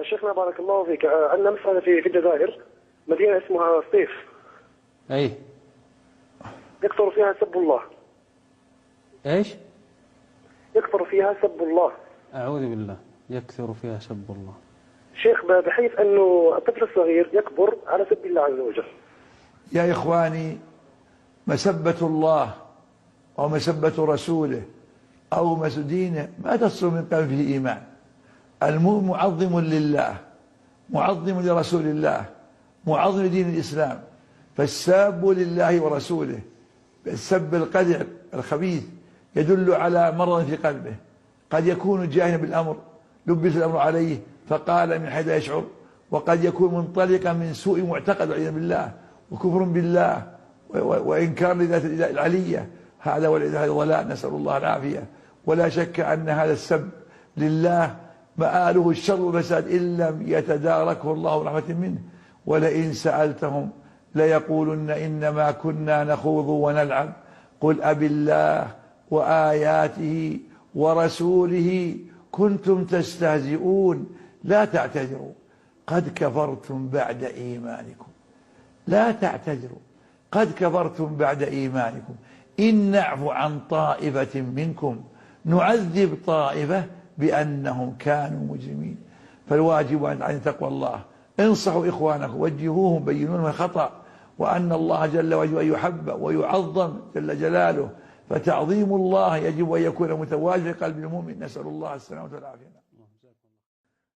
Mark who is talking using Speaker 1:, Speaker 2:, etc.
Speaker 1: شيخنا بارك الله فيك، عندنا مسألة في الجزائر، مدينة اسمها سطيف.
Speaker 2: أي
Speaker 1: يكثر فيها سب الله.
Speaker 2: إيش؟
Speaker 1: يكثر فيها سب الله.
Speaker 2: أعوذ بالله، يكثر فيها سب الله.
Speaker 1: شيخ، بحيث أنه الطفل الصغير يكبر على سب الله عز وجل.
Speaker 3: يا إخواني، مسبة الله أو مسبة رسوله أو مسبة دينه ما تصل من قلب فيه إيمان. المؤمن معظم لله، معظم لرسول الله، معظم لدين الإسلام. فالساب لله ورسوله بالسب القذر الخبيث يدل على مرض في قلبه. قد يكون جاهلا بالأمر، لبس الأمر عليه فقال من حيث لا يشعر، وقد يكون منطلقا من سوء معتقد والعياذ بالله وكفر بالله وإنكار لذات العلية. هذا ضلال، نسأل الله العافية. ولا شك أن هذا السب لله مآله الشر والفساد إن لم يتداركه الله برحمة منه. ولئن سألتهم ليقولن إنما كنا نخوض ونلعب قل أبالله وآياته ورسوله كنتم تستهزئون لا تعتذروا قد كفرتم بعد إيمانكم. لا تعتذروا قد كفرتم بعد إيمانكم إن نعفو عن طائفة منكم نعذب طائفة بأنهم كانوا مجرمين. فالواجب أن تقوى الله. انصحوا إخوانكم، وجهوهم، بينوا لهم الخطأ، وأن الله جل وعلا يحب ويعظم جل جلاله. فتعظيم الله يجب أن يكون متواجد في قلب المؤمن. نسأل الله السلامة والعافية.